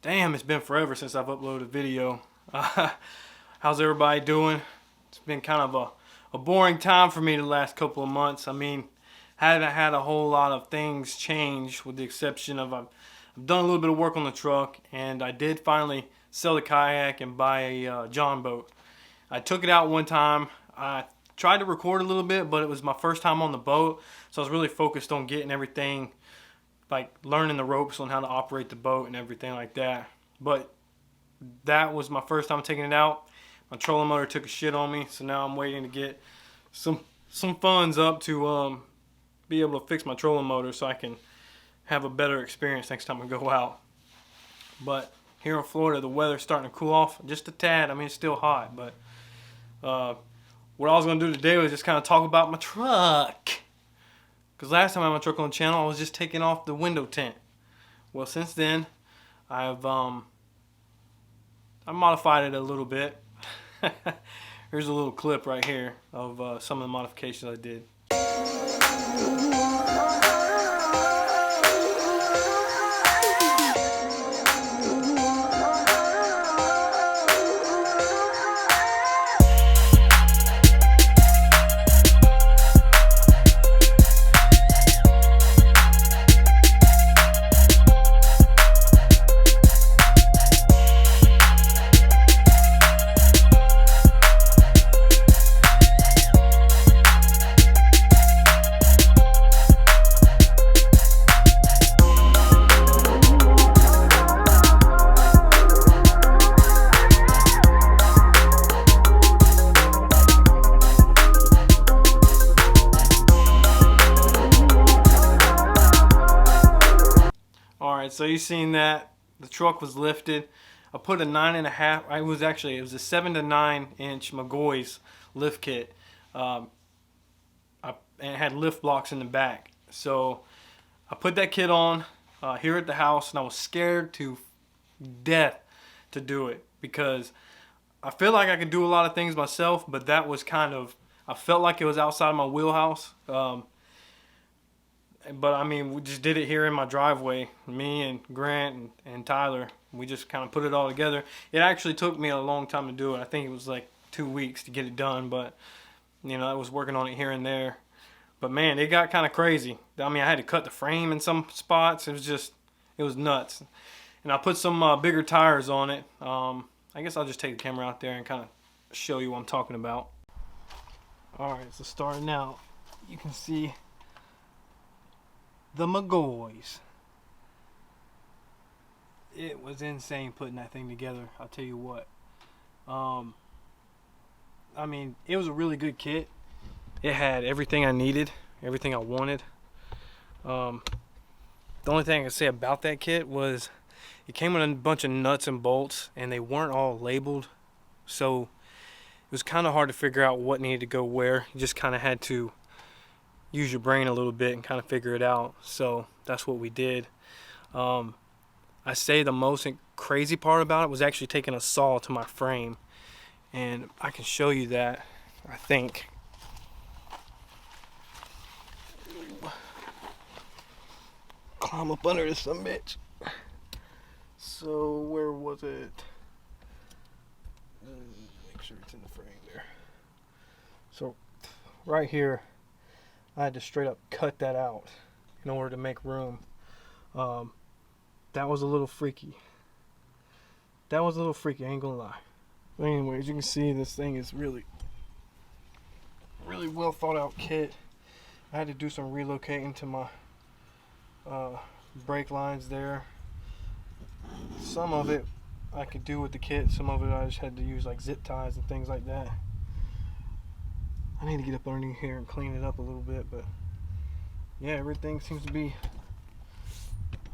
Damn, it's been forever since I've uploaded a video. How's everybody doing? It's been kind of a boring time for me the last couple of months. I mean, haven't had a whole lot of things change with the exception of I've done a little bit of work on the truck, and I did finally sell the kayak and buy a John boat. I took it out one time. I tried to record a little bit, but it was my first time on the boat, so I was really focused on getting everything, like learning the ropes on how to operate the boat and everything like that. But that was my first time taking it out. My trolling motor took a shit on me, so now I'm waiting to get some funds up to be able to fix my trolling motor so I can have a better experience next time I go out. But here in Florida, the weather's starting to cool off just a tad. I mean, it's still hot, but what I was going to do today was just kind of talk about my truck. Because last time I had my truck on the channel, I was just taking off the window tint. Well, since then, I modified it a little bit. Here's a little clip right here of some of the modifications I did. Alright, so you seen that the truck was lifted. I put a 9.5, it was a 7 to 9 inch McGaughy's lift kit. And it had lift blocks in the back. So I put that kit on here at the house, and I was scared to death to do it because I feel like I could do a lot of things myself, but that was I felt like it was outside of my wheelhouse. But I mean, we just did it here in my driveway. Me and Grant and Tyler, we just kind of put it all together. It actually took me a long time to do it. I think it was like 2 weeks to get it done, but you know, I was working on it here and there. But man, it got kind of crazy. I mean, I had to cut the frame in some spots. It was nuts. And I put some bigger tires on it. I guess I'll just take the camera out there and kind of show you what I'm talking about. Alright, so starting out, you can see the McGaughy's. It was insane putting that thing together, I'll tell you what. I mean, it was a really good kit. It had everything I needed, everything I wanted. The only thing I could say about that kit was it came with a bunch of nuts and bolts, and they weren't all labeled, so it was kind of hard to figure out what needed to go where. You just kind of had to use your brain a little bit and kind of figure it out. So that's what we did. I say the most crazy part about it was actually taking a saw to my frame, and I can show you that, I think. Climb up under this some bitch. So where was it? Make sure it's in the frame there. So right here, I had to straight up cut that out in order to make room. That was a little freaky. I ain't gonna lie. But anyways, you can see this thing is really well thought out kit. I had to do some relocating to my brake lines there. Some of it I could do with the kit, some of it I just had to use like zip ties and things like that. I need to get up underneath here and clean it up a little bit, but yeah, everything seems to be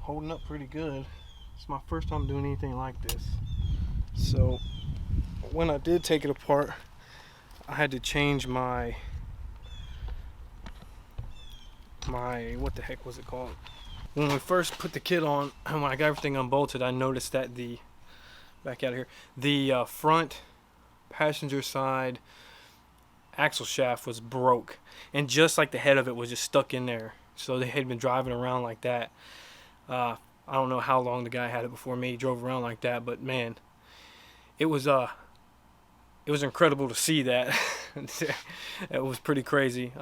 holding up pretty good. It's my first time doing anything like this. So when I did take it apart, I had to change my what the heck was it called? When we first put the kit on, and when I got everything unbolted, I noticed that the front passenger side axle shaft was broke, and just like the head of it was just stuck in there. So they had been driving around like that. I don't know how long the guy had it before me. He drove around like that, but man, it was incredible to see that. It was pretty crazy.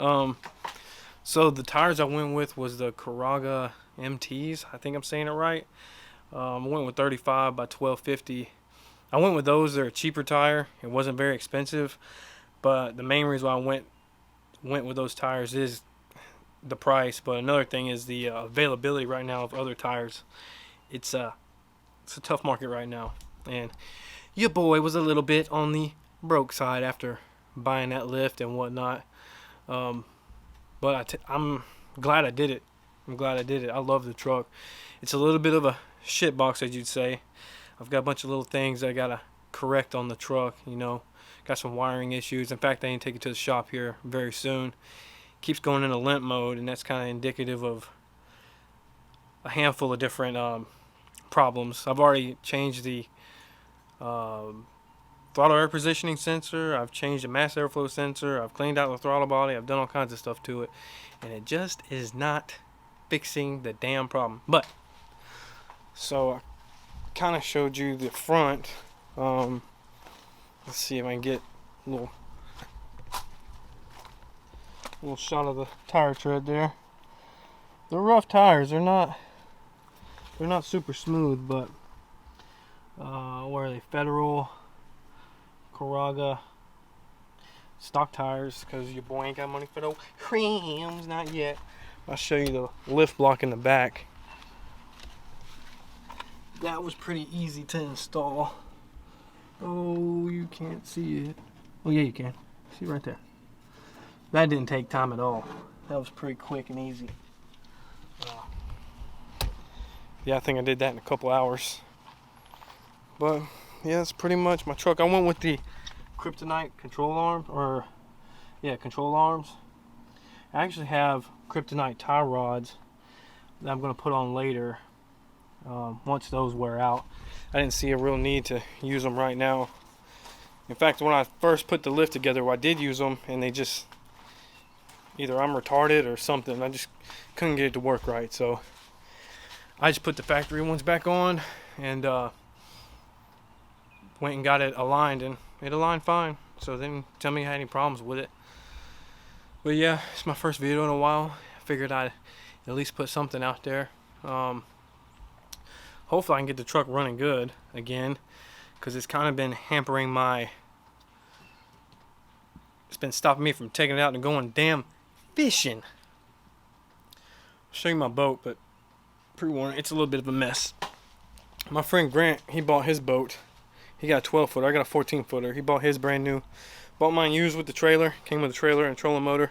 So the tires I went with was the Caraga MTs. I think I'm saying it right. I went with 35 by 1250. I went with those. They're a cheaper tire. It wasn't very expensive, but the main reason why I went with those tires is the price. But another thing is the availability right now of other tires. It's a tough market right now, and your boy was a little bit on the broke side after buying that lift and whatnot. But I'm glad I did it. I love the truck. It's a little bit of a shit box, as you'd say. I've got a bunch of little things I gotta correct on the truck. Got some wiring issues. In fact, I need to take it to the shop here very soon. Keeps going into limp mode, and that's kind of indicative of a handful of different problems. I've already changed the throttle air positioning sensor. I've changed the mass airflow sensor. I've cleaned out the throttle body. I've done all kinds of stuff to it, and it just is not fixing the damn problem. But so I kind of showed you the front. Let's see if I can get a little shot of the tire tread there. They're rough tires. They're not super smooth, but where are they? Federal, Caraga, stock tires, because your boy ain't got money for those rims, not yet. I'll show you the lift block in the back. That was pretty easy to install. Oh, you can't see it. Oh yeah, you can. See right there. That didn't take time at all. That was pretty quick and easy. Yeah, I think I did that in a couple hours. But yeah, that's pretty much my truck. I went with the Kryptonite control arms, control arms. I actually have Kryptonite tie rods that I'm going to put on later once those wear out. I didn't see a real need to use them right now. In fact, when I first put the lift together, I did use them, and they just, either I'm retarded or something. I just couldn't get it to work right, so I just put the factory ones back on and went and got it aligned, and it aligned fine. So they didn't tell me I had any problems with it. But yeah, it's my first video in a while. I figured I'd at least put something out there. Hopefully I can get the truck running good again, because it's kind of been hampering it's been stopping me from taking it out and going damn fishing. I'll show you my boat, but pre-warning, it's a little bit of a mess. My friend Grant, he bought his boat. He got a 12-footer. I got a 14-footer. He bought his brand new. Bought mine used with the trailer. Came with a trailer and a trolling motor.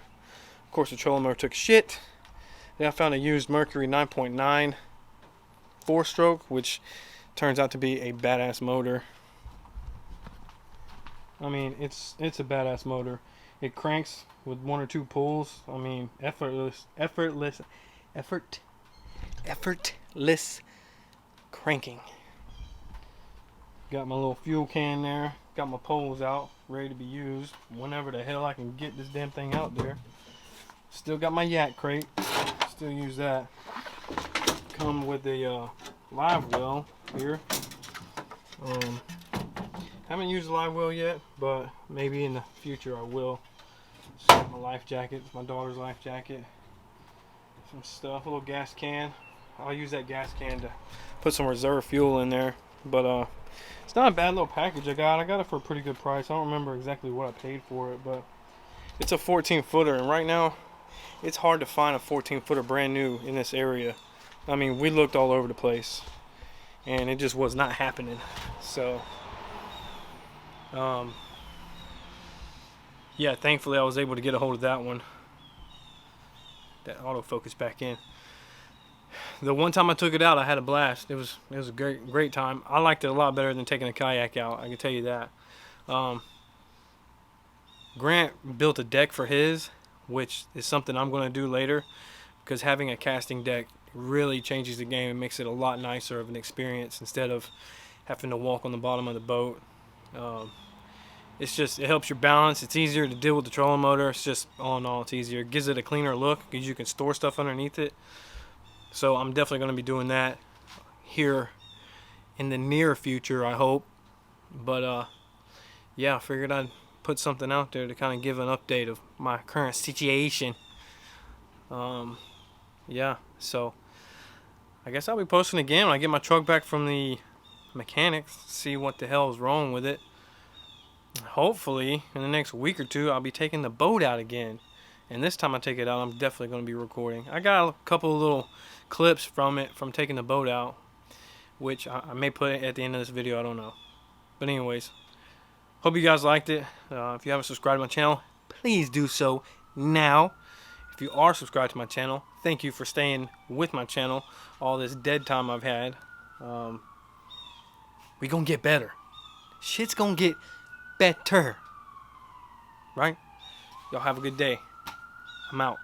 Of course, the trolling motor took shit. Then I found a used Mercury 9.9 4-stroke, which turns out to be a badass motor. I mean, it's a badass motor. It cranks with 1 or 2 pulls. I mean, effortless cranking. Got my little fuel can there. Got my poles out, ready to be used whenever the hell I can get this damn thing out there. Still got my yak crate. Still use that. Come with a live well here. Haven't used a live well yet, but maybe in the future I will. So my life jacket, my daughter's life jacket. Some stuff, a little gas can. I'll use that gas can to put some reserve fuel in there. But it's not a bad little package I got. I got it for a pretty good price. I don't remember exactly what I paid for it, but it's a 14-footer, and right now it's hard to find a 14-footer brand new in this area. I mean, we looked all over the place, and it just was not happening. So yeah, thankfully I was able to get a hold of that one. That autofocus back in. The one time I took it out, I had a blast. It was a great time. I liked it a lot better than taking a kayak out, I can tell you that. Grant built a deck for his, which is something I'm going to do later, because having a casting deck really changes the game and makes it a lot nicer of an experience instead of having to walk on the bottom of the boat. It helps your balance. It's easier to deal with the trolling motor. It's just, all in all, it's easier. It gives it a cleaner look because you can store stuff underneath it. So I'm definitely going to be doing that. here in the near future, I hope. But yeah, I figured I'd put something out there to kind of give an update of my current situation. Yeah, so I guess I'll be posting again when I get my truck back from the mechanics, see what the hell is wrong with it. Hopefully in the next week or two I'll be taking the boat out again, and this time I take it out, I'm definitely going to be recording. I got a couple of little clips from taking the boat out, which I may put at the end of this video, I don't know. But anyways, hope you guys liked it. If you haven't subscribed to my channel, please do so now. If you are subscribed to my channel, thank you for staying with my channel all this dead time I've had. We gonna get better. Shit's gonna get better. Right? Y'all have a good day. I'm out.